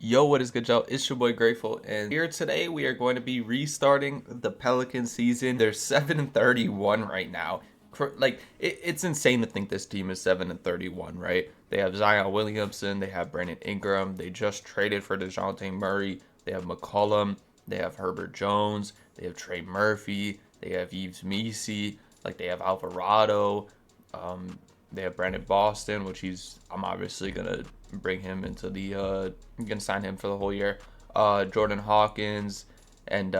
Yo, what is good, y'all? It's your boy Grateful, and here today we are going to be restarting the Pelican season. They're 7-31 right now. Like, it's insane to think this team is 7-31, right? They have Zion Williamson, they have Brandon Ingram, they just traded for DeJounte Murray, they have McCollum, they have Herbert Jones, they have Trey Murphy, they have Yves Missi, like they have Alvarado, they have Brandon Boston, which I'm obviously gonna bring him into the I'm gonna sign him for the whole year. Jordan Hawkins, and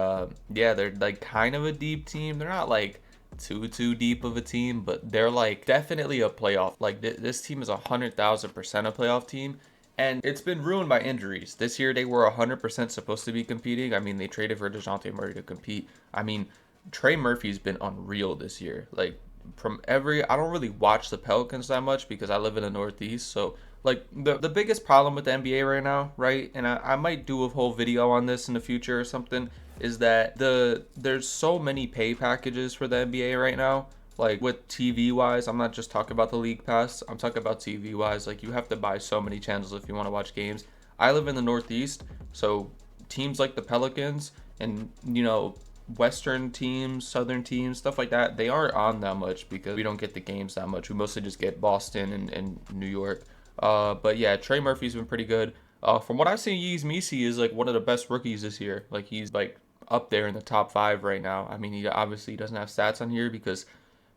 yeah, they're like kind of a deep team. They're not like too deep of a team, but they're like definitely a playoff. Like this team is 100,000% a playoff team, and it's been ruined by injuries. This year they were 100% supposed to be competing. I mean, they traded for DeJounte Murray to compete. I mean, Trey Murphy's been unreal this year. Like I don't really watch the Pelicans that much because I live in the Northeast. So like the biggest problem with the NBA right now, right? And I might do a whole video on this in the future or something, is that there's so many pay packages for the NBA right now. Like with TV wise, I'm not just talking about the league pass, I'm talking about TV wise. Like you have to buy so many channels if you want to watch games. I live in the Northeast, so teams like the Pelicans and Western teams, Southern teams, stuff like that, they aren't on that much because we don't get the games that much. We mostly just get Boston and New York. But yeah, Trey Murphy's been pretty good. From what I've seen, Yves Missi is like one of the best rookies this year. Like he's like up there in the top 5 right now. I mean, he obviously doesn't have stats on here because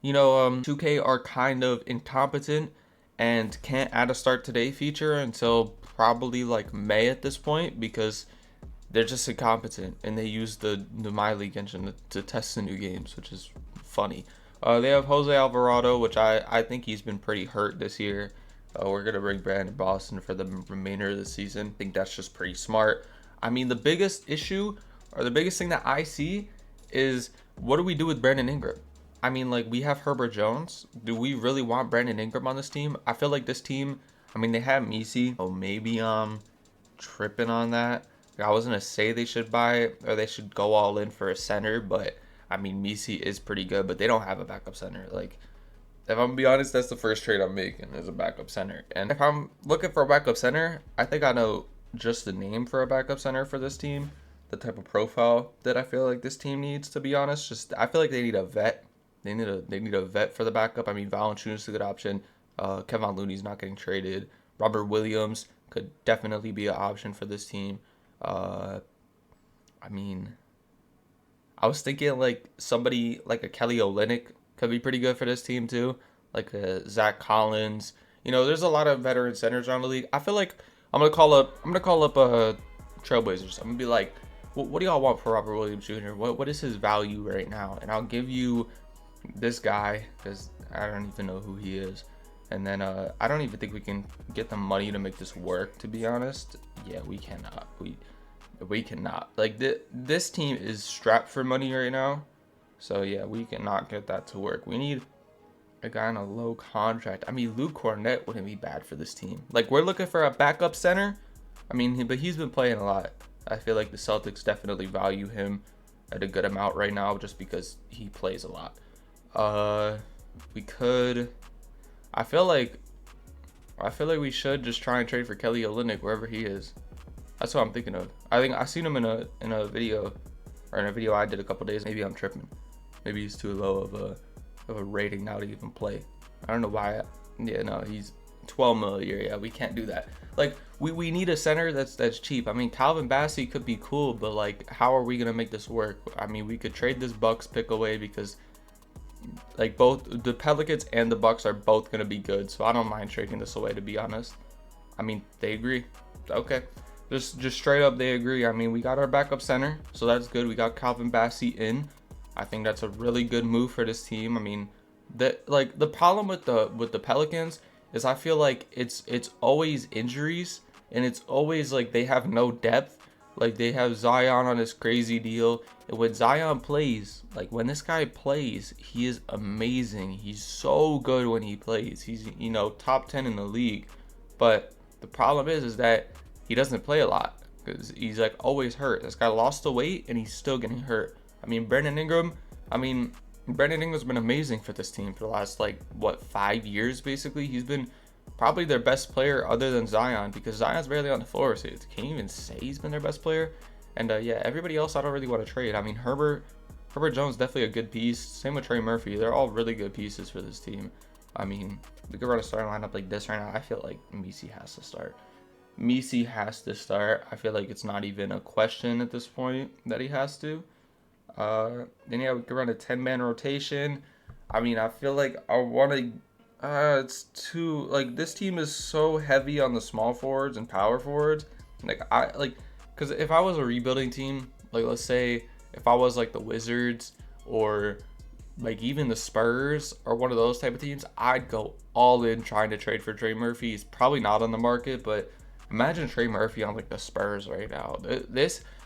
2K are kind of incompetent and can't add a start today feature until probably like May at this point because they're just incompetent, and they use the My League engine to test the new games, which is funny. They have Jose Alvarado, which I think he's been pretty hurt this year. We're going to bring Brandon Boston for the remainder of the season. I think that's just pretty smart. I mean, the biggest issue, or the biggest thing that I see, is what do we do with Brandon Ingram? I mean, like, we have Herbert Jones. Do we really want Brandon Ingram on this team? I feel like this team, I mean, they have Missi. Oh, maybe tripping on that. I was gonna say they should buy or they should go all in for a center, but I mean Missi is pretty good, but they don't have a backup center. Like, if I'm gonna be honest, that's the first trade I'm making is a backup center. And if I'm looking for a backup center, I think I know just the name for a backup center for this team, the type of profile that I feel like this team needs. To be honest, just I feel like they need a vet. They need a vet for the backup. I mean, Valanciunas is a good option. Kevin Looney's not getting traded. Robert Williams could definitely be an option for this team. I mean, I was thinking like somebody like a Kelly Olynyk could be pretty good for this team too, like a Zach Collins. There's a lot of veteran centers around the league. I feel like I'm gonna call up Trailblazers. I'm gonna be like, what do y'all want for Robert Williams Jr.? What is his value right now? And I'll give you this guy because I don't even know who he is. And then I don't even think we can get the money to make this work, to be honest. Yeah, we cannot. We cannot. Like, this team is strapped for money right now. So, yeah, we cannot get that to work. We need a guy on a low contract. I mean, Luke Cornett wouldn't be bad for this team. Like, we're looking for a backup center. I mean, but he's been playing a lot. I feel like the Celtics definitely value him at a good amount right now just because he plays a lot. We could... I feel like we should just try and trade for Kelly Olynyk wherever he is. That's what I'm thinking of. I think I seen him in a video, or in a video I did a couple days. Maybe I'm tripping. Maybe he's too low of a rating now to even play. I don't know why. Yeah, no, he's 12 mil a year. Yeah, we can't do that. Like we need a center that's cheap. I mean, Calvin Bassey could be cool, but like, how are we gonna make this work? I mean, we could trade this Bucks pick away because, like, both the Pelicans and the Bucks are both gonna be good, so I don't mind trading this away, to be honest. I mean, they agree. Okay, just straight up, they agree. I mean, we got our backup center, so that's good. We got Calvin Bassey in. I think that's a really good move for this team. I mean, the problem with the Pelicans is I feel like it's always injuries, and it's always like they have no depth. Like, they have Zion on this crazy deal. And when Zion plays, like, when this guy plays, he is amazing. He's so good when he plays. He's, top 10 in the league. But the problem is that he doesn't play a lot because he's, like, always hurt. This guy lost the weight, and he's still getting hurt. I mean, Brandon Ingram's been amazing for this team for the last, 5 years, basically. He's been probably their best player other than Zion, because Zion's barely on the floor, so can you even say he's been their best player? And yeah, everybody else I don't really want to trade. I mean, Herbert Jones definitely a good piece. Same with Trey Murphy. They're all really good pieces for this team. I mean, we could run a starting lineup like this right now. I feel like Messi has to start. Messi has to start. I feel like it's not even a question at this point that he has to. Then yeah, we could run a 10-man rotation. I mean, I feel like I want to. It's too, like, this team is so heavy on the small forwards and power forwards. Because if I was a rebuilding team, like, let's say if I was like the Wizards or like even the Spurs or one of those type of teams, I'd go all in trying to trade for Trey Murphy. He's probably not on the market, but imagine Trey Murphy on like the Spurs right now.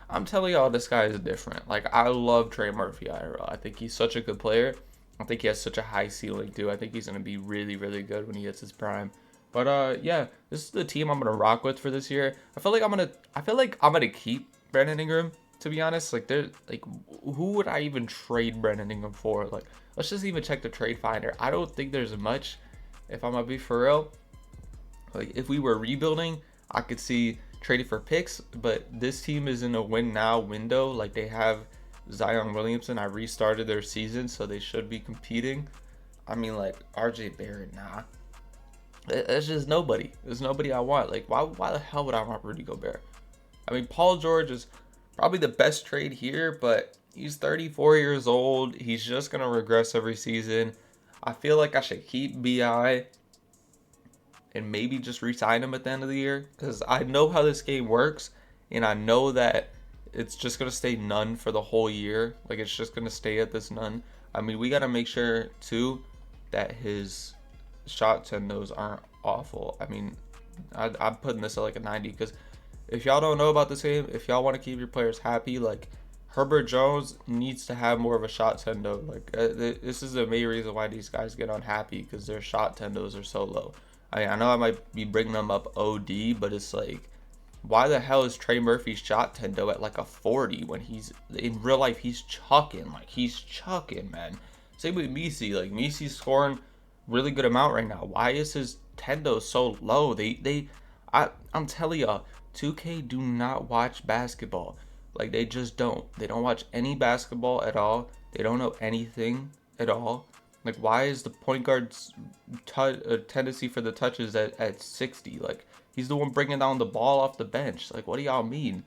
I'm telling y'all, this guy is different. Like, I love Trey Murphy IRL. I think he's such a good player. I think he has such a high ceiling too. I think he's going to be really, really good when he hits his prime. But yeah, this is the team I'm going to rock with for this year. I feel like I'm going to keep Brandon Ingram, to be honest. Like, who would I even trade Brandon Ingram for? Like, let's just even check the trade finder. I don't think there's much, if I'm going to be for real. Like, if we were rebuilding, I could see trading for picks, but this team is in a win now window. Like, they have Zion Williamson. I restarted their season, so they should be competing. I mean, like, RJ Barrett, nah. It's just nobody. There's nobody I want. Like, why the hell would I want Rudy Gobert? I mean, Paul George is probably the best trade here, but he's 34 years old. He's just going to regress every season. I feel like I should keep BI and maybe just re-sign him at the end of the year, because I know how this game works, and I know that it's just going to stay none for the whole year. Like, it's just going to stay at this none. I mean, we got to make sure, too, that his shot tendos aren't awful. I mean, I'm putting this at like a 90, because if y'all don't know about this game, if y'all want to keep your players happy, like, Herbert Jones needs to have more of a shot tendo. Like, this is the main reason why these guys get unhappy, because their shot tendos are so low. I mean, I know I might be bringing them up OD, but it's like, why the hell is Trey Murphy's shot tendo at like a 40 when he's in real life he's chucking? Like, he's chucking, man. Same with Messi. Like, Messi's scoring really good amount right now. Why is his tendo so low? I'm telling y'all, 2K do not watch basketball. Like, they just don't. They don't watch any basketball at all. They don't know anything at all. Like, why is the point guard's tendency for the touches at 60? Like, he's the one bringing down the ball off the bench. Like, what do y'all mean?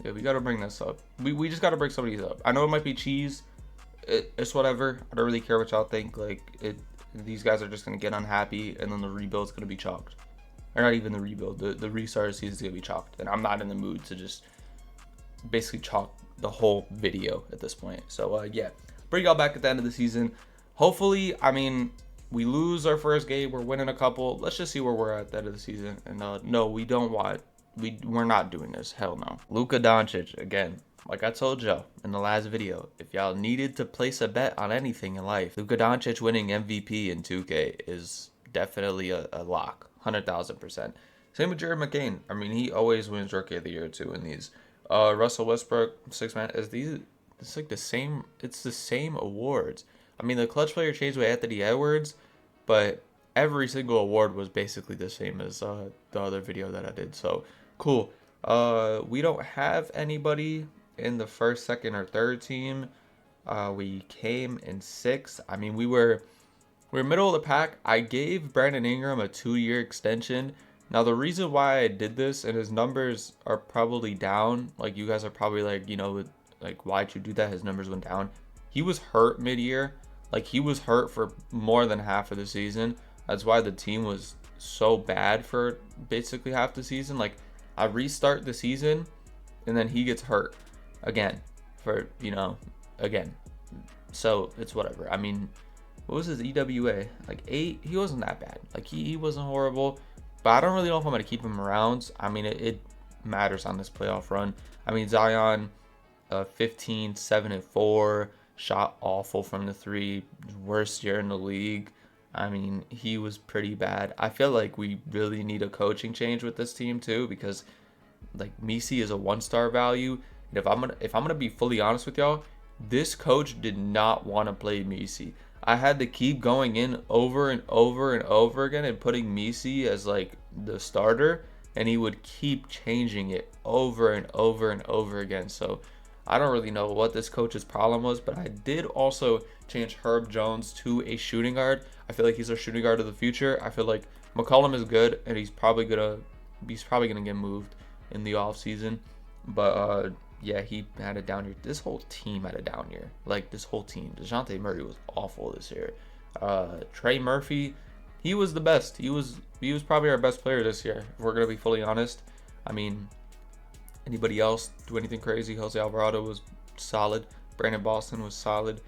Yeah, we got to bring this up. We just got to bring some of these up. I know it might be cheese. It's whatever. I don't really care what y'all think. Like, these guys are just going to get unhappy, and then the rebuild's going to be chalked. Or not even the rebuild. The restart season's going to be chalked. And I'm not in the mood to just basically chalk the whole video at this point. So, yeah. Bring y'all back at the end of the season. Hopefully, I mean, we lose our first game. We're winning a couple. Let's just see where we're at the end of the season. And no, we're not doing this. Hell no. Luka Doncic, again, like I told y'all in the last video, if y'all needed to place a bet on anything in life, Luka Doncic winning MVP in 2K is definitely a lock. 100,000%. Same with Jared McCain. I mean, he always wins Rookie of the Year too in these. Russell Westbrook, 6 man, it's like the same. It's the same awards. I mean, the clutch player changed with Anthony Edwards, but every single award was basically the same as the other video that I did. So cool. We don't have anybody in the first, second, or third team. We came in 6th. I mean, we were middle of the pack. I gave Brandon Ingram a 2-year extension. Now, the reason why I did this, and his numbers are probably down, like, you guys are probably like, you know, like, why'd you do that? His numbers went down. He was hurt mid-year. Like, he was hurt for more than half of the season. That's why the team was so bad for basically half the season. Like, I restart the season, and then he gets hurt again for, you know, again. So, it's whatever. I mean, what was his EWA? Like, 8? He wasn't that bad. Like, he wasn't horrible. But I don't really know if I'm going to keep him around. I mean, it matters on this playoff run. I mean, Zion... 15, 7, and 4, shot awful from the 3, worst year in the league. I mean, he was pretty bad. I feel like we really need a coaching change with this team too, because like Messi is a 1-star value. And if I'm gonna be fully honest with y'all, this coach did not want to play Messi. I had to keep going in over and over and over again and putting Misi as like the starter, and he would keep changing it over and over and over again. So I don't really know what this coach's problem was, but I did also change Herb Jones to a shooting guard. I feel like he's our shooting guard of the future. I feel like McCollum is good, and he's probably gonna get moved in the off season. But yeah, he had a down year. This whole team had a down year. Like, this whole team. DeJounte Murray was awful this year. Trey Murphy, he was the best. He was probably our best player this year, if we're gonna be fully honest. I mean, anybody else do anything crazy? Jose Alvarado was solid. Brandon Boston was solid.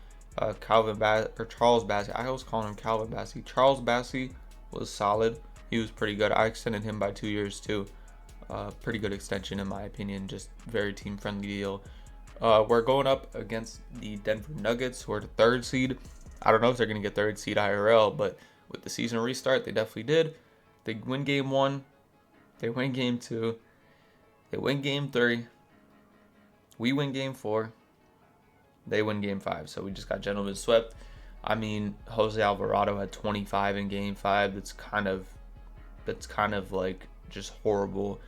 Charles Bassey. I always call him Calvin Bassey. Charles Bassey was solid. He was pretty good. I extended him by 2 years too. Pretty good extension in my opinion. Just very team friendly deal. We're going up against the Denver Nuggets, who are the 3rd seed. I don't know if they're gonna get 3rd seed IRL, but with the season restart, they definitely did. They win game 1. They win game 2. They win game 3. We win game 4. They win game 5. So we just got gentlemen swept. I mean, Jose Alvarado had 25 in game 5. That's kind of like just horrible.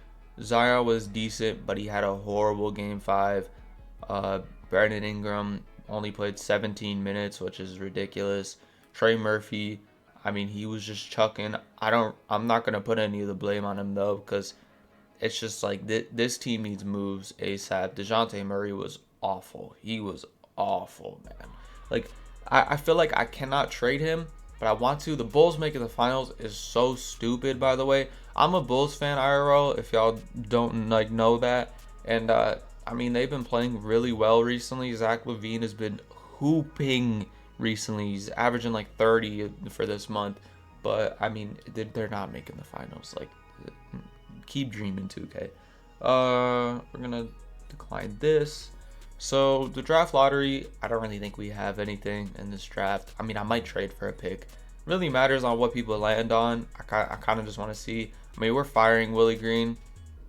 Zaya was decent, but he had a horrible game 5. Brandon Ingram only played 17 minutes, which is ridiculous. Trey Murphy, I mean, he was just chucking. I'm not gonna put any of the blame on him though, because it's just like this team needs moves ASAP. DeJounte Murray was awful. He was awful, man. Like, I feel like I cannot trade him, but I want to. The Bulls making the finals is so stupid, by the way. I'm a Bulls fan IRL, if y'all don't like know that. And I mean, they've been playing really well recently. Zach LaVine has been hooping recently. He's averaging like 30 for this month. But I mean, they're not making the finals. Like, keep dreaming, 2K. We're gonna decline this. So the draft lottery, I don't really think we have anything in this draft. I mean, I might trade for a pick. Really matters on what people land on. I kind of just want to see. I mean, we're firing Willie Green,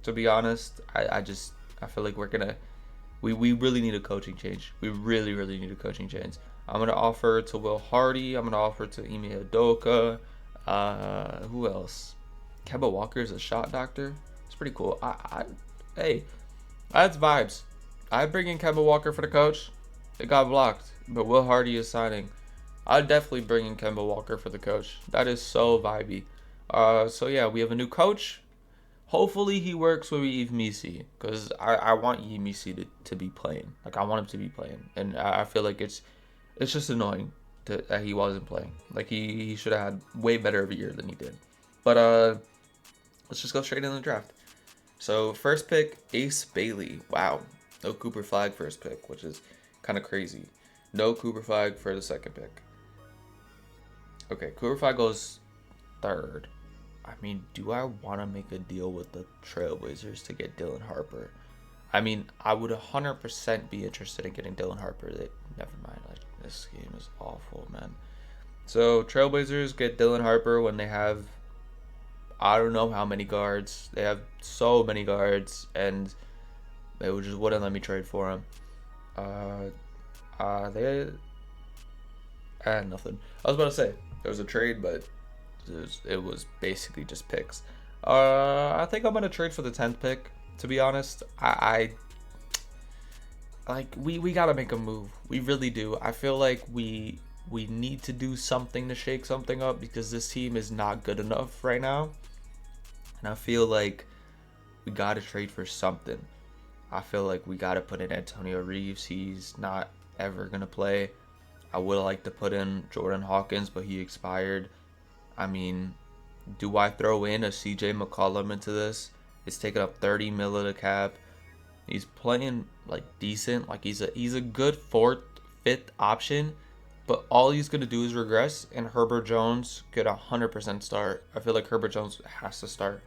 to be honest. I feel like we really need a coaching change. We really need a coaching change. I'm gonna offer to Will Hardy. I'm gonna offer to Ime Udoka. Who else? Kemba Walker is a shot doctor. It's pretty cool. Hey, that's vibes. I bring in Kemba Walker for the coach. It got blocked, but Will Hardy is signing. I'd definitely bring in Kemba Walker for the coach. That is so vibey. So yeah, we have a new coach. Hopefully he works with Yves Misi, because I want Yves Misi to be playing. Like, I want him to be playing, and I feel like it's just annoying that he wasn't playing. Like, he should have had way better of a year than he did. But let's just go straight into the draft. So first pick, Ace Bailey. Wow. No Cooper Flag first pick, which is kind of crazy. No Cooper Flag for the second pick. Okay, Cooper Flag goes 3rd. I mean, do I want to make a deal with the Trailblazers to get Dylan Harper? I mean, I would 100% be interested in getting Dylan Harper. Never mind. Like, this game is awful, man. So Trailblazers get Dylan Harper when they have, I don't know how many guards. They have so many guards, and they just wouldn't let me trade for him. They had nothing. I was about to say there was a trade, but it was basically just picks. I think I'm gonna trade for the 10th pick. To be honest, I like we gotta make a move. We really do. I feel like we need to do something to shake something up, because this team is not good enough right now, and I feel like we gotta trade for something. I feel like we gotta put in Antonio Reeves. He's not ever gonna play. I would like to put in Jordan Hawkins, but he expired. I mean, do I throw in a CJ McCollum into this? It's taking up 30 mil of the cap. He's playing like decent. Like, he's a good 4th, 5th option, but all he's gonna do is regress, and Herbert Jones could 100% start. I feel like Herbert Jones has to start.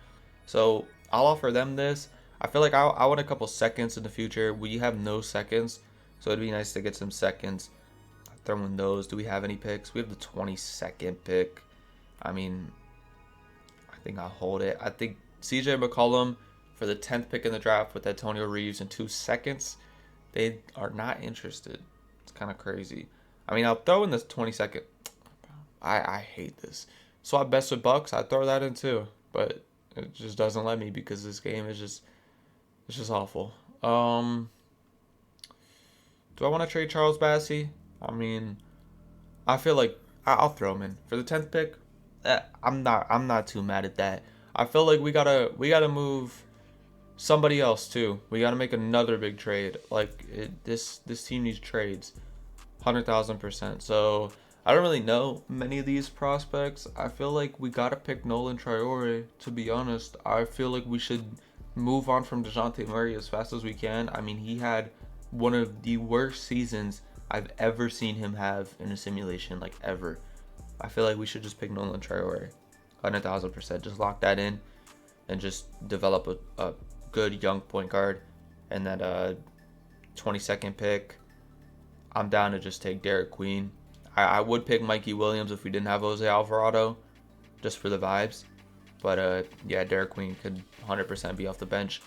So I'll offer them this. I feel like I want a couple seconds in the future. We have no seconds, so it'd be nice to get some seconds. Throw in those. Do we have any picks? We have the 22nd pick. I mean, I think I'll hold it. I think CJ McCollum for the 10th pick in the draft with Antonio Reeves in 2 seconds. They are not interested. It's kind of crazy. I mean, I'll throw in this 22nd. I hate this. Swap best with Bucks, I'd throw that in too. But it just doesn't let me because this game is just, it's just awful. Do I want to trade Charles Bassey? I mean, I feel like I'll throw him in for the 10th pick. I'm not too mad at that. I feel like we gotta move somebody else too. We gotta make another big trade. Like this team needs trades, 100,000%. So I don't really know many of these prospects. I feel like we gotta pick Nolan Traore. To be honest, I feel like we should move on from DeJounte Murray as fast as we can. I mean, he had one of the worst seasons I've ever seen him have in a simulation, like ever. I feel like we should just pick Nolan Traore, 100,000%. Just lock that in and just develop a good young point guard. And that 22nd pick, I'm down to just take Derek Queen. I would pick Mikey Williams if we didn't have Jose Alvarado, just for the vibes. But yeah, Derek Queen could 100% be off the bench.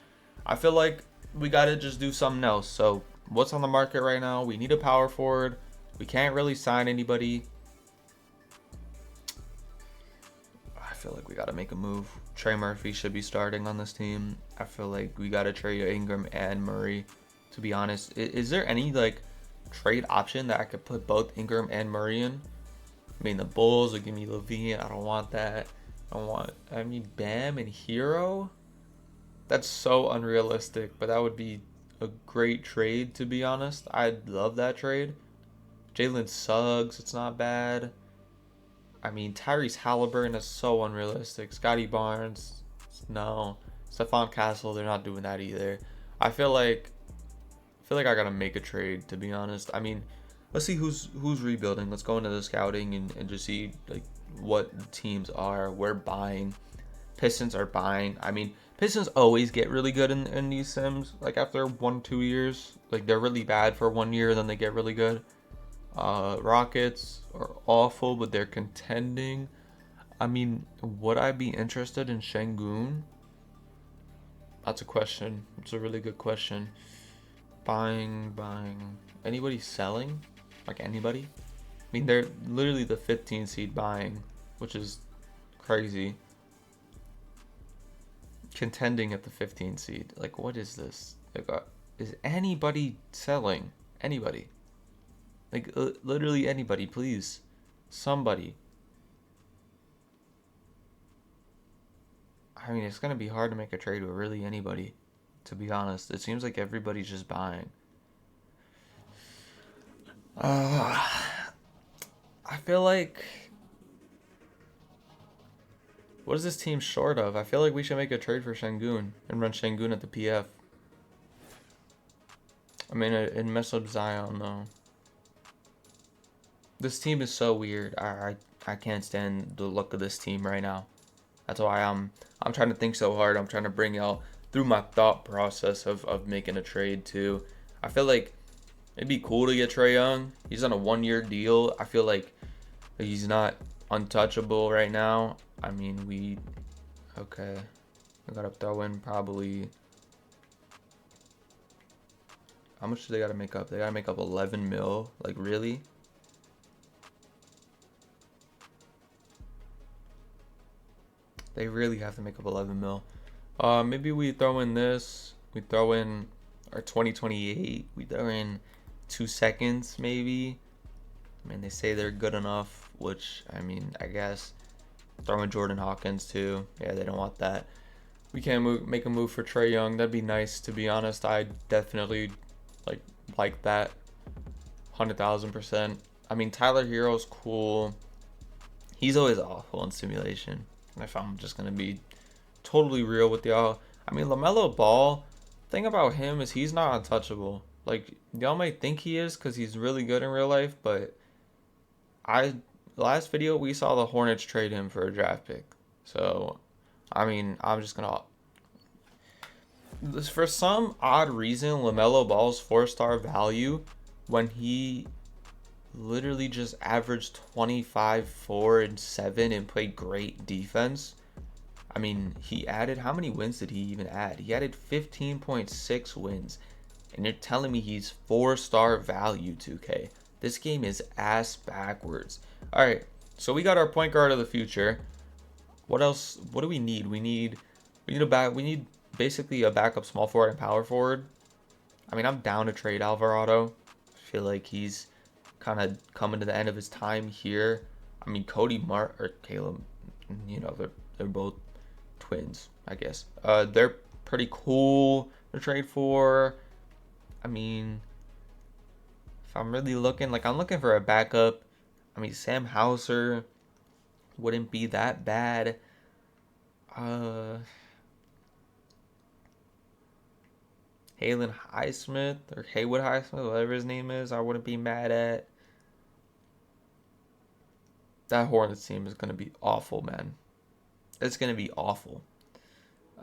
I feel like we got to just do something else. So what's on the market right now? We need a power forward. We can't really sign anybody. I feel like we got to make a move. Trey Murphy should be starting on this team. I feel like we got to trade Ingram and Murray, to be honest. Is there any like trade option that I could put both Ingram and Murray in? I mean, the Bulls would give me Levine. I don't want that. I need Bam and Hero. That's so unrealistic, but that would be a great trade, to be honest. I'd love that trade. Jalen Suggs, it's not bad. I mean, Tyrese Halliburton is so unrealistic. Scotty Barnes, no. Stephon Castle, they're not doing that either. I feel like I gotta make a trade, to be honest. I mean, let's see who's rebuilding. Let's go into the scouting and just see like what teams are. We're buying. Pistons are buying. I mean, Pistons always get really good in these sims. Like after 1-2 years, like they're really bad for 1 year, then they get really good. Rockets are awful, but they're contending. I mean, would I be interested in Şengün? That's a question. It's a really good question. Buying. Anybody selling? Like anybody? I mean, they're literally the 15 seed buying, which is crazy. Contending at the 15 seed. Like, what is this? Like, is anybody selling? Anybody? Like, literally anybody, please. Somebody. I mean, it's going to be hard to make a trade with really anybody, to be honest. It seems like everybody's just buying. I feel like... What is this team short of? I feel like we should make a trade for Şengün and run Şengün at the PF. I mean, it'd mess up Zion, though. This team is so weird. I can't stand the look of this team right now. That's why I'm trying to think so hard. I'm trying to bring y'all through my thought process of making a trade too. I feel like it'd be cool to get Trae Young. He's on a 1-year deal. I feel like he's not untouchable right now. I mean, okay. I gotta throw in probably... How much do they gotta make up? They gotta make up 11 mil. Like, really? They really have to make up 11 mil. Maybe we throw in this. We throw in our 2028. We throw in 2 seconds, maybe. I mean, they say they're good enough, which, I mean, I guess. Throw in Jordan Hawkins, too. Yeah, they don't want that. We can't make a move for Trae Young. That'd be nice, to be honest. I definitely like that. 100,000%. I mean, Tyler Hero's cool. He's always awful in simulation. If I'm just going to be totally real with y'all. I mean, LaMelo Ball, thing about him is he's not untouchable. Like, y'all might think he is because he's really good in real life, but last video we saw the Hornets trade him for a draft pick. So, I mean, I'm just going to... For some odd reason, LaMelo Ball's 4-star value when he literally just averaged 25, 4, and 7 and played great defense. I mean, he added, how many wins did he even add? He added 15.6 wins. And you're telling me he's 4-star value, 2K. This game is ass backwards. Alright, So we got our point guard of the future. What else? What do we need? We need a back. We need basically a backup small forward and power forward. I mean, I'm down to trade Alvarado. I feel like he's kind of coming to the end of his time here. I mean, or Caleb, you know, they're both twins, I guess. They're pretty cool to trade for. I mean, if I'm really looking, like, I'm looking for a backup. I mean, Sam Hauser wouldn't be that bad. Halen Highsmith or Haywood Highsmith, whatever his name is, I wouldn't be mad at. That Hornets team is going to be awful, man. It's going to be awful.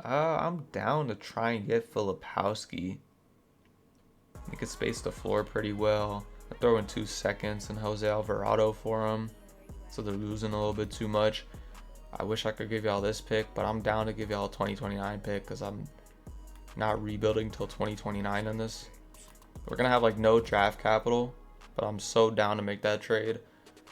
I'm down to try and get Filipowski. He could space the floor pretty well. I throw in 2 seconds and Jose Alvarado for him. So they're losing a little bit too much. I wish I could give y'all this pick, but I'm down to give y'all a 2029 pick because I'm not rebuilding till 2029 on this. We're going to have like no draft capital, but I'm so down to make that trade.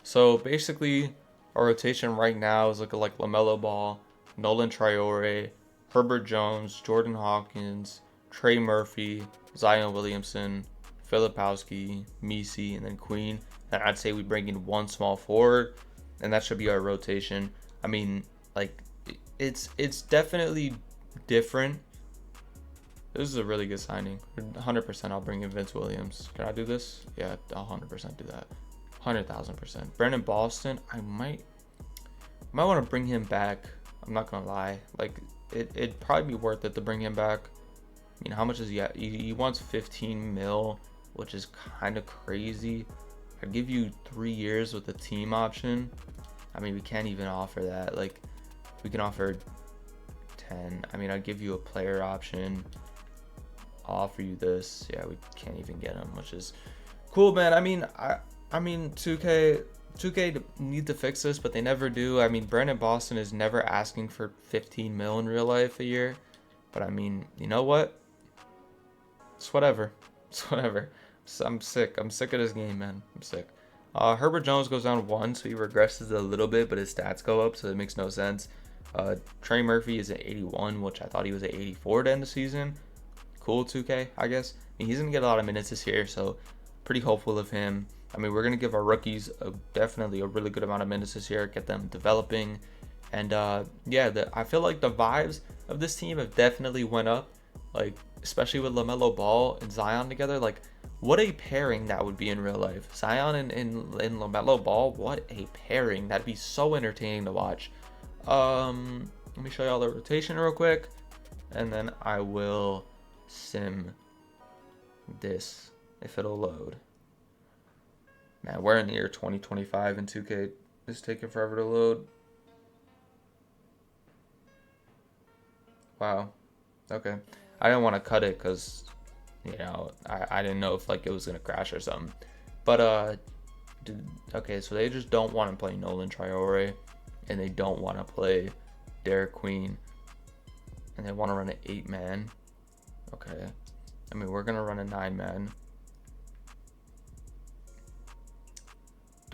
So basically, our rotation right now is looking like LaMelo Ball, Nolan Traore, Herbert Jones, Jordan Hawkins, Trey Murphy, Zion Williamson, Filipowski, Misi, and then Queen. And I'd say we bring in 1 small forward, and that should be our rotation. I mean, like, it's definitely different. This is a really good signing. 100% I'll bring in Vince Williams. Can I do this? Yeah, I'll 100% do that. 100,000%. Brandon Boston, I might want to bring him back. I'm not gonna lie. Like, it'd probably be worth it to bring him back. I mean, how much is he at? He wants 15 mil, which is kind of crazy. I'd give you 3 years with a team option. I mean, we can't even offer that. Like, we can offer 10. I mean, I'd give you a player option. I'll offer you this. Yeah, we can't even get him, which is cool, man. I mean, I mean, 2K need to fix this, but they never do. I mean, Brandon Boston is never asking for 15 mil in real life a year. But I mean, you know what? It's whatever. It's whatever. I'm sick. I'm sick of this game, man. I'm sick. Herbert Jones goes down 1, so he regresses a little bit, but his stats go up, so it makes no sense. Trey Murphy is at 81, which I thought he was at 84 to end the season. Cool, 2K, I guess. I mean, he's going to get a lot of minutes this year, so pretty hopeful of him. I mean, we're going to give our rookies definitely a really good amount of minutes this year, get them developing. And, yeah, I feel like the vibes of this team have definitely went up, like, especially with LaMelo Ball and Zion together. Like, what a pairing that would be in real life. Zion and LaMelo Ball, what a pairing. That'd be so entertaining to watch. Let me show y'all the rotation real quick, and then I will sim this if it'll load. Man, we're in the year 2025 and 2K is taking forever to load. Wow. Okay. I didn't want to cut it because, you know, I didn't know if like it was gonna crash or something. But okay, so they just don't want to play Nolan Traore, and they don't want to play Derek Queen, and they want to run an 8-man. Okay. I mean, we're gonna run a 9-man.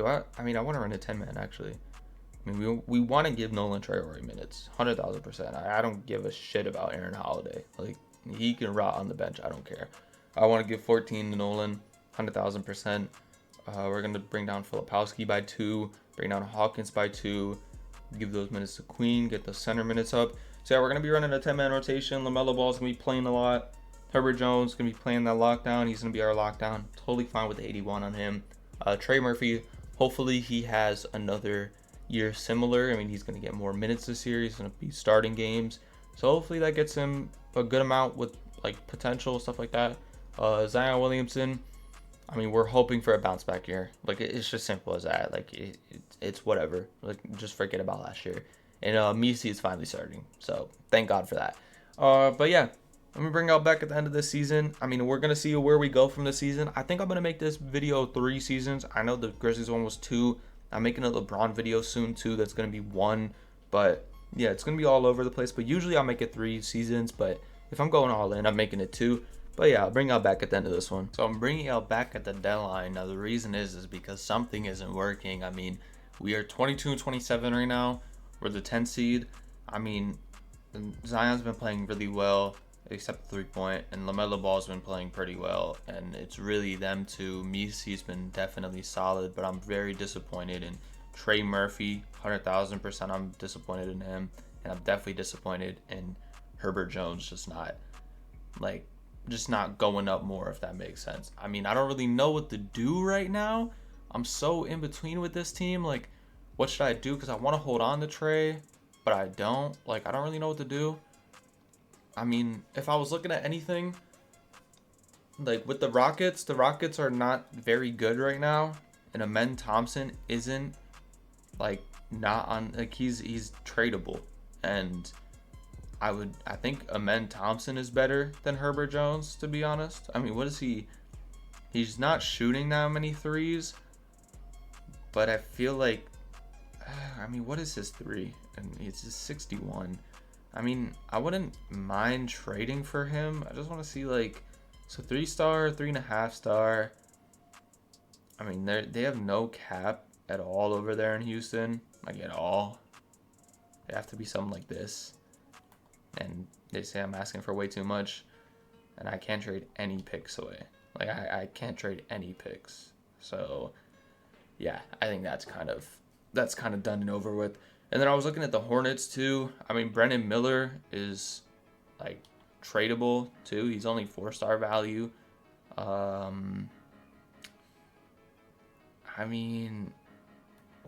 I mean, I want to run a 10-man actually. I mean, we want to give Nolan Traore minutes, 100,000%. I don't give a shit about Aaron Holiday. Like, he can rot on the bench. I don't care. I want to give 14 to Nolan, 100,000%. We're going to bring down Filipowski by 2, bring down Hawkins by 2, give those minutes to Queen, get the center minutes up. So, yeah, we're going to be running a 10-man rotation. LaMelo Ball's going to be playing a lot. Herbert Jones is going to be playing that lockdown. He's going to be our lockdown. Totally fine with 81 on him. Trey Murphy, hopefully he has another year similar. I mean, he's going to get more minutes this year. He's going to be starting games. So hopefully that gets him a good amount with like potential, stuff like that. Zion Williamson, I mean, we're hoping for a bounce back year. Like, it's just simple as that. Like, it's whatever. Like, just forget about last year. And Misi is finally starting. So thank God for that. But yeah, let me bring y'all back at the end of this season. I mean, we're going to see where we go from the season. I think I'm going to make this video 3 seasons. I know the Grizzlies one was 2. I'm making a LeBron video soon too. That's going to be 1. But yeah, it's going to be all over the place. But usually I'll make it 3 seasons. But if I'm going all in, I'm making it 2. But yeah, I'll bring y'all back at the end of this one. So I'm bringing y'all back at the deadline. Now the reason is because something isn't working. I mean, We are 22 and 27 right now. We're the 10th seed. I mean, Zion's been playing really well, except the 3-point, and LaMelo Ball's been playing pretty well, and it's really them two. Misi's been definitely solid, but I'm very disappointed in Trey Murphy. 100,000% I'm disappointed in him, and I'm definitely disappointed in Herbert Jones just not going up more, if that makes sense. I mean, I don't really know what to do right now. I'm so in between with this team. Like, what should I do? Because I want to hold on to Trey, but I don't. Like, I don't really know what to do. I mean, if I was looking at anything, like with the Rockets are not very good right now, and Amen Thompson isn't like not on, like he's tradable, and I think Amen Thompson is better than Herbert Jones, to be honest. I mean, what is he? He's not shooting that many threes, but I feel like, I mean, what is his three? And it's just 61. I mean, I wouldn't mind trading for him. I just want to see, like, so 3-star, 3.5-star. I mean, they have no cap at all over there in Houston, like at all. They have to be something like this, and they say I'm asking for way too much, and I can't trade any picks away. Like I can't trade any picks. So yeah, I think that's kind of done and over with. And then I was looking at the Hornets too. I mean, Brendan Miller is like tradable too. He's only 4-star value. I mean,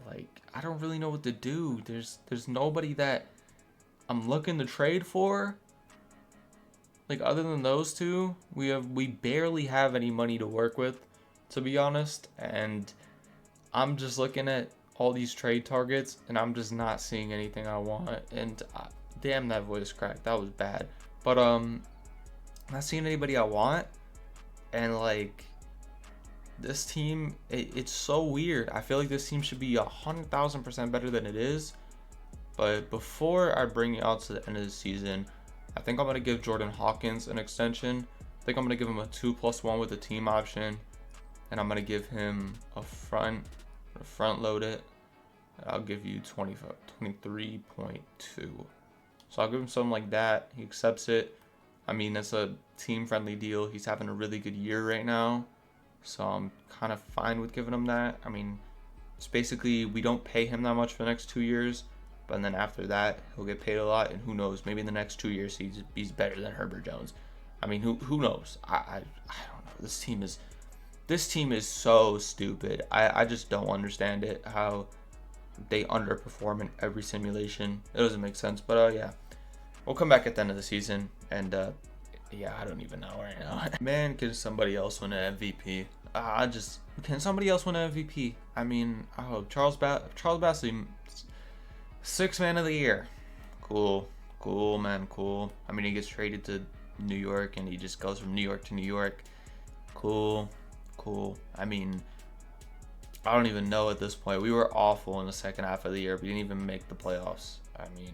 like, I don't really know what to do. There's nobody that I'm looking to trade for. Like, other than those two, we barely have any money to work with, to be honest. And I'm just looking at all these trade targets, and I'm just not seeing anything I want. And damn, that voice cracked. That was bad. But not seeing anybody I want. And like, this team, it's so weird. I feel like this team should be 100,000% better than it is. But before I bring you out to the end of the season, I think I'm going to give Jordan Hawkins an extension. I think I'm going to give him a 2+1 with a team option. And I'm going to give him a front load it. I'll give you 23.2. So I'll give him something like that. He accepts it. I mean, that's a team-friendly deal. He's having a really good year right now. So I'm kind of fine with giving him that. I mean, it's basically, we don't pay him that much for the next 2 years. But then after that, he'll get paid a lot. And who knows, maybe in the next 2 years, he's better than Herbert Jones. I mean, who knows? I don't know. This team is so stupid. I just don't understand it, how they underperform in every simulation. It doesn't make sense. But yeah, we'll come back at the end of the season. And yeah, I don't even know right now. Man, can somebody else win an MVP? Can somebody else win an MVP? I mean, oh, Charles Bassey, 6th man of the year. Cool, man, cool. I mean, he gets traded to New York, and he just goes from New York to New York. Cool. I mean, I don't even know at this point. We were awful in the second half of the year. We didn't even make the playoffs. I mean,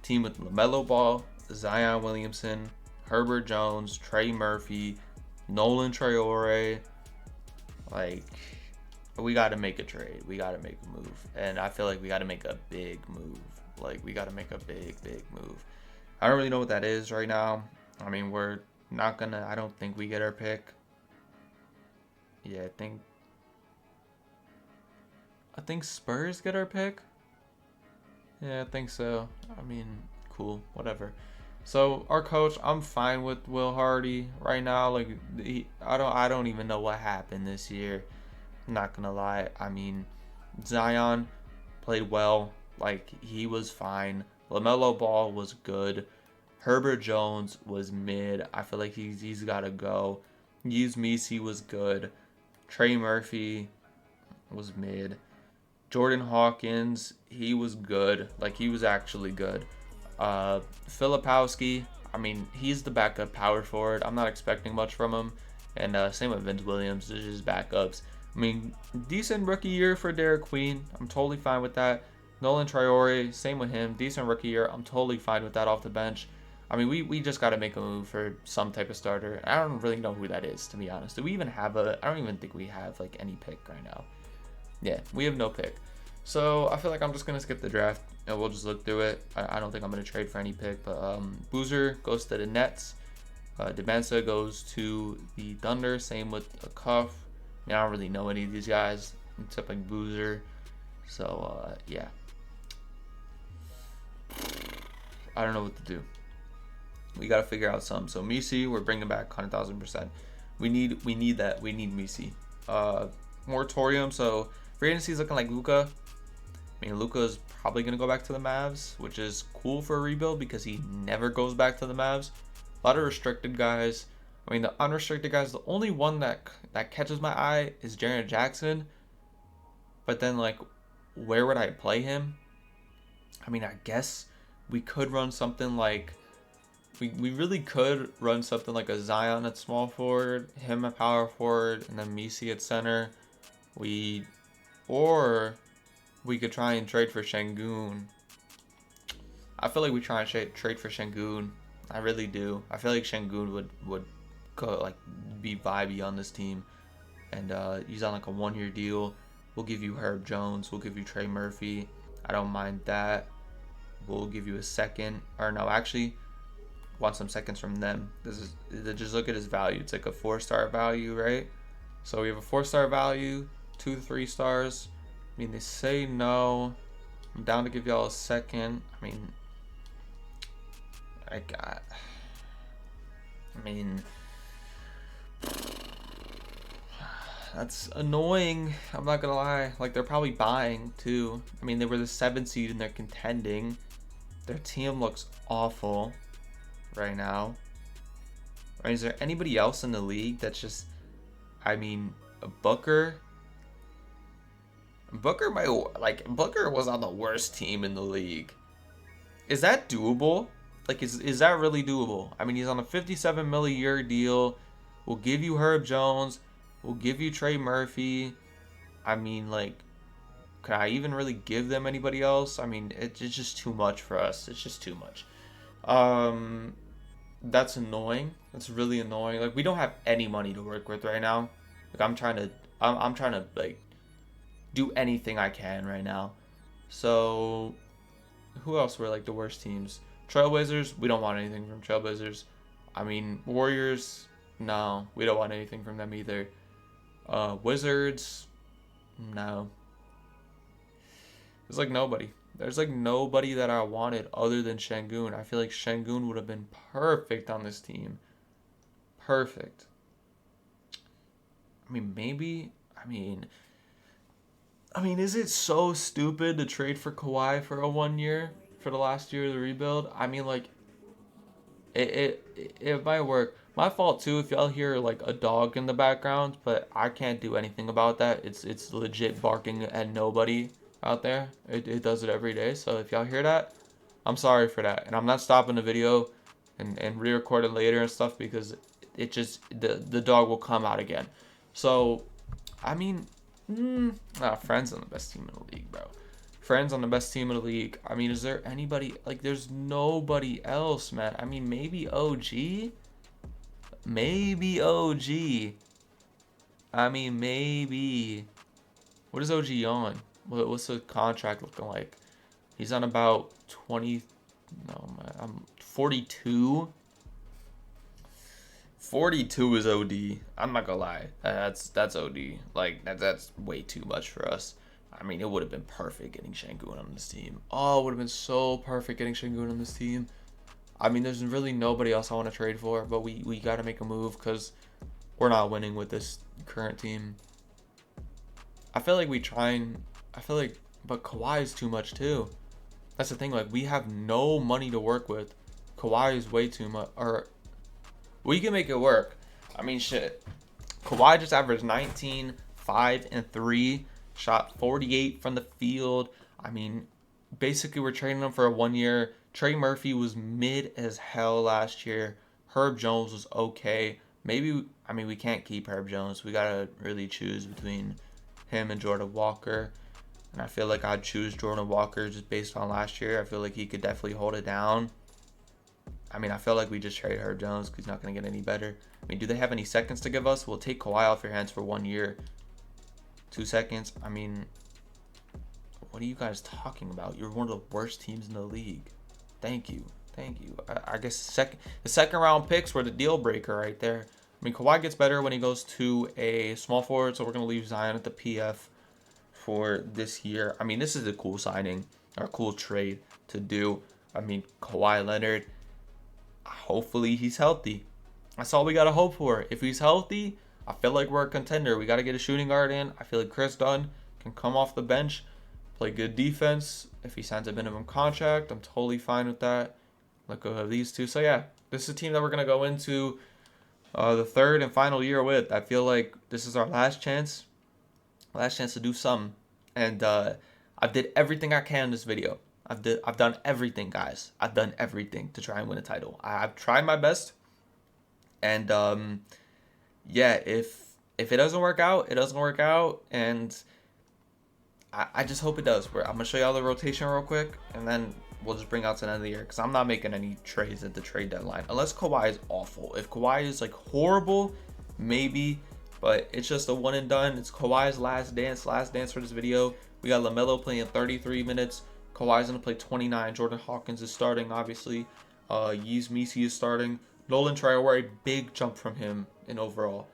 team with LaMelo Ball, Zion Williamson, Herbert Jones, Trey Murphy, Nolan Traore. Like, we got to make a trade. We got to make a move. And I feel like we got to make a big move. Like, we got to make a big move. I don't really know what that is right now. I mean, we're not going to, I don't think we get our pick. Yeah, I think Spurs get our pick. Yeah, I think so. I mean, cool, whatever. So our coach, I'm fine with Will Hardy right now. Like, I don't even know what happened this year. I'm not gonna lie. I mean, Zion played well. Like, he was fine. LaMelo Ball was good. Herbert Jones was mid. I feel like he's got to go. Misi was good. Trey Murphy was mid. Jordan Hawkins, he was good. Like, he was actually good. Filipowski, I mean, he's the backup power forward. I'm not expecting much from him. And same with Vince Williams. They're just backups. I mean, decent rookie year for Derek Queen. I'm totally fine with that. Nolan Traore, same with him. Decent rookie year. I'm totally fine with that off the bench. I mean, we just got to make a move for some type of starter. I don't really know who that is, to be honest. Do we even have I don't even think we have, like, any pick right now. Yeah, we have no pick. So I feel like I'm just gonna skip the draft and we'll just look through it. I don't think I'm gonna trade for any pick, but Boozer goes to the Nets. Demensa goes to the Thunder. Same with a Cuff. I mean, I don't really know any of these guys except like Boozer. So yeah, I don't know what to do. We gotta figure out something. So Misi, we're bringing back 100,000%. We need that. We need Misi. Moratorium. So free agency is looking like Luka. I mean, Luka is probably gonna go back to the Mavs, which is cool for a rebuild because he never goes back to the Mavs. A lot of restricted guys. I mean, the unrestricted guys, the only one that catches my eye is Jaren Jackson. But then, like, where would I play him? I mean, I guess we could run something like... We really could run something like a Zion at small forward, him at power forward, and then Misi at center. Or we could try and trade for Şengün. I feel like we try and trade for Şengün. I really do. I feel like Şengün would go, like, be vibey on this team. And he's on like a 1-year deal. We'll give you Herb Jones. We'll give you Trey Murphy. I don't mind that. We'll give you a second. Or no, actually, want some seconds from them. Just look at his value. It's like a 4-star value, right? So we have a 4-star value, 2 to 3 stars. I mean, they say no. I'm down to give y'all a second. I mean, that's annoying. I'm not gonna lie. Like, they're probably buying too. I mean, they were the 7th seed and they're contending. Their team looks awful right now. I mean, is there anybody else in the league that's just... I mean, Booker was on the worst team in the league. Is that doable? Like, is that really doable? I mean, he's on a $57 million a year deal. We'll give you Herb Jones. We'll give you Trey Murphy. I mean, like, can I even really give them anybody else? I mean, it's just too much for us. It's just too much. That's annoying. That's really annoying. Like, we don't have any money to work with right now. Like, I'm trying to like do anything I can right now. So who else were like the worst teams? Trailblazers, we don't want anything from Trailblazers. I mean, Warriors, no, we don't want anything from them either. Wizards, no. There's like nobody. There's like nobody that I wanted other than Şengün. I feel like Şengün would have been perfect on this team. Perfect. I mean, maybe, I mean, is it so stupid to trade for Kawhi for a 1 year for the last year of the rebuild? I mean, like, it might work. My fault too if y'all hear like a dog in the background, but I can't do anything about that. It's legit barking at nobody out there. It does it every day. So if y'all hear that, I'm sorry for that. And I'm not stopping the video and re-record it later and stuff because it just the dog will come out again. So I mean, Friends on the best team in the league, bro. Friends on the best team in the league. I mean, is there anybody? Like, there's nobody else, man. I mean, maybe OG. Maybe OG. I mean, maybe. What is OG on? What's the contract looking like? He's on about 20. No, man, I'm 42. 42 is OD. I'm not gonna lie. That's OD. Like, that's way too much for us. I mean, it would have been perfect getting Şengün on this team. Oh, it would have been so perfect getting Şengün on this team. I mean, there's really nobody else I want to trade for, but we got to make a move because we're not winning with this current team. I feel like but Kawhi is too much too. That's the thing. Like, we have no money to work with. Kawhi is way too much. Or we can make it work. I mean, shit. Kawhi just averaged 19, 5, and 3. Shot 48 from the field. I mean, basically, we're trading him for a 1 year. Trey Murphy was mid as hell last year. Herb Jones was okay. Maybe, I mean, we can't keep Herb Jones. We got to really choose between him and Jordan Walker. And I feel like I'd choose Jordan Walker just based on last year. I feel like he could definitely hold it down. I mean, I feel like we just trade Herb Jones because he's not going to get any better. I mean, do they have any seconds to give us? We'll take Kawhi off your hands for 1 year. 2 seconds. I mean, What are you guys talking about? You're one of the worst teams in the league. Thank you. Thank you. I guess the second round picks were the deal breaker right there. I mean, Kawhi gets better when he goes to a small forward, so we're going to leave Zion at the PF for this year. I mean, this is a cool signing or a cool trade to do. I mean, Kawhi Leonard, hopefully he's healthy. That's all we got to hope for. If he's healthy, I feel like we're a contender. We got to get a shooting guard in. I feel like Chris Dunn can come off the bench, play good defense. If he signs a minimum contract, I'm totally fine with that. Let go of these two. So, yeah, this is a team that we're going to go into the third and final year with. I feel like this is our last chance to do something. And I did everything I can in this video. I've done everything, guys. I've done everything to try and win a title. I've tried my best. And yeah, if it doesn't work out, it doesn't work out. And I just hope it does. I'm going to show y'all the rotation real quick, and then we'll just bring out to the end of the year, because I'm not making any trades at the trade deadline. Unless Kawhi is awful. If Kawhi is like horrible, maybe. But it's just a one and done. It's Kawhi's last dance for this video. We got LaMelo playing 33 minutes. Kawhi's going to play 29. Jordan Hawkins is starting, obviously. Yves Missi is starting. Nolan Traore, big jump from him in overall.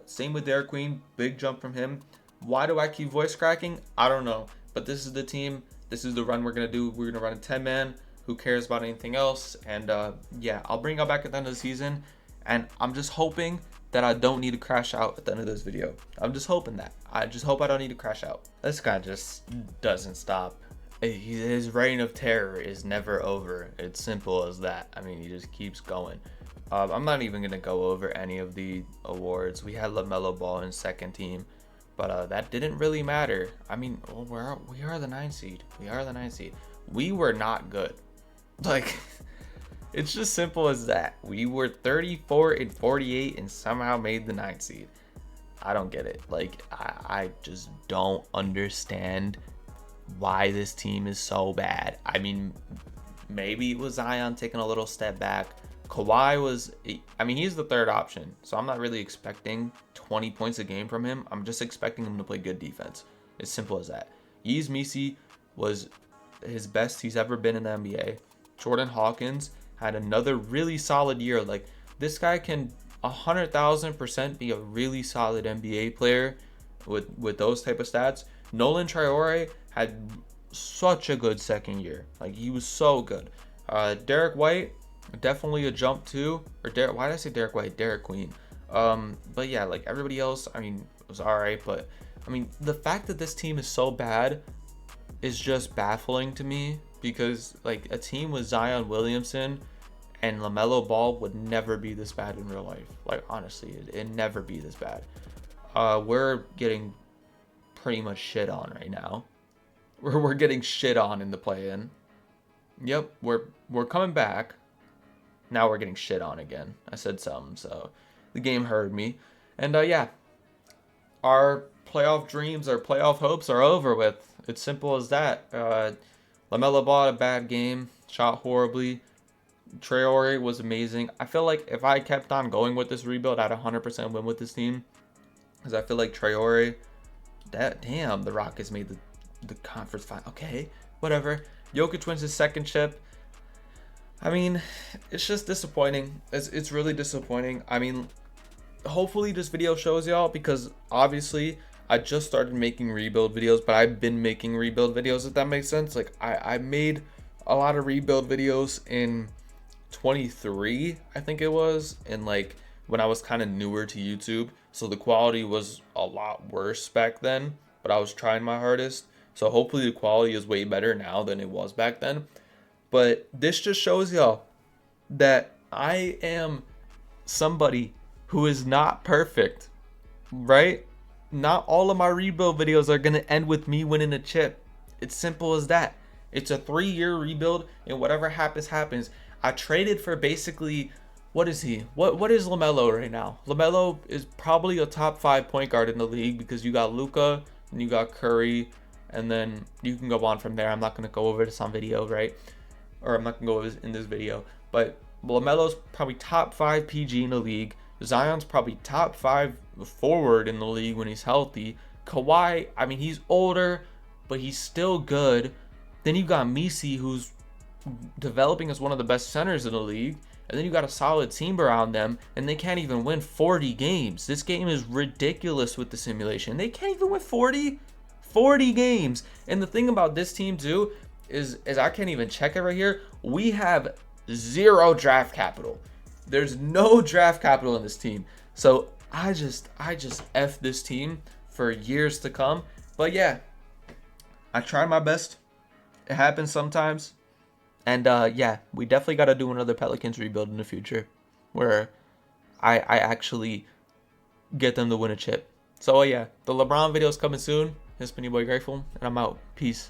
Same with Derek Queen, big jump from him. Why do I keep voice cracking? I don't know. But this is the team. This is the run we're going to do. We're going to run a 10-man. Who cares about anything else? And yeah, I'll bring y'all back at the end of the season. And I'm just hoping that I don't need to crash out at the end of this video. I'm just hoping that. I just hope I don't need to crash out. This guy just doesn't stop. His reign of terror is never over. It's simple as that. I mean, he just keeps going. I'm not even going to go over any of the awards. We had LaMelo Ball in second team, but that didn't really matter. I mean, we are the 9th seed. We are the 9th seed. We were not good. Like, it's just simple as that. We were 34 and 48 and somehow made the 9th seed. I don't get it. Like, I just don't understand why this team is so bad. I mean, maybe it was Zion taking a little step back. Kawhi was, I mean, he's the third option, so I'm not really expecting 20 points a game from him. I'm just expecting him to play good defense. It's simple as that. Yves Missi was his best he's ever been in the NBA. Jordan Hawkins had another really solid year. Like, this guy can 100,000% be a really solid NBA player with those type of stats. Nolan Traore had such a good second year. Like, he was so good. Derek White, definitely a jump too. Or why did I say Derek White? Derek Queen. But yeah, like everybody else, I mean, it was alright. But I mean, the fact that this team is so bad is just baffling to me, because like a team with Zion Williamson and LaMelo Ball would never be this bad in real life. Like, honestly, it'd never be this bad. We're getting pretty much shit on right now. We're getting shit on in the play-in. Yep, we're coming back. Now we're getting shit on again. I said something, so the game heard me. And yeah, our playoff dreams, our playoff hopes are over with. It's simple as that. LaMelo Ball had a bad game, shot horribly. Traore was amazing. I feel like if I kept on going with this rebuild, I'd 100% win with this team, because I feel like Traore, damn, the Rockets made the conference final. Okay, whatever. Jokic wins his second chip. I mean, it's just disappointing. It's really disappointing. I mean, hopefully this video shows y'all, because obviously I just started making rebuild videos, but I've been making rebuild videos, if that makes sense. Like, I made a lot of rebuild videos in 23, I think it was, and like when I was kind of newer to YouTube, so the quality was a lot worse back then, but I was trying my hardest. So hopefully the quality is way better now than it was back then. But this just shows y'all that I am somebody who is not perfect, right? Not all of my rebuild videos are going to end with me winning a chip. It's simple as that. It's a 3-year rebuild, and whatever happens, happens. I traded for basically, what is he? What is LaMelo right now? LaMelo is probably a top 5 point guard in the league, because you got Luka and you got Curry, and then you can go on from there. I'm not going to go over this on video, right? Or I'm not going to go over this in this video. But LaMelo's probably top 5 PG in the league. Zion's probably top 5 forward in the league when he's healthy. Kawhi, I mean, he's older, but he's still good. Then you got Misi, who's developing as one of the best centers in the league. And then you got a solid team around them, and they can't even win 40 games. This game is ridiculous with the simulation. They can't even win 40 games. And the thing about this team too is I can't even check it right here. We have 0 draft capital. There's no draft capital in this team. So I just F this team for years to come. But yeah, I tried my best. It happens sometimes. And yeah, we definitely got to do another Pelicans rebuild in the future where I actually get them to win a chip. So yeah, the LeBron video is coming soon. It's been your boy Grateful, and I'm out. Peace.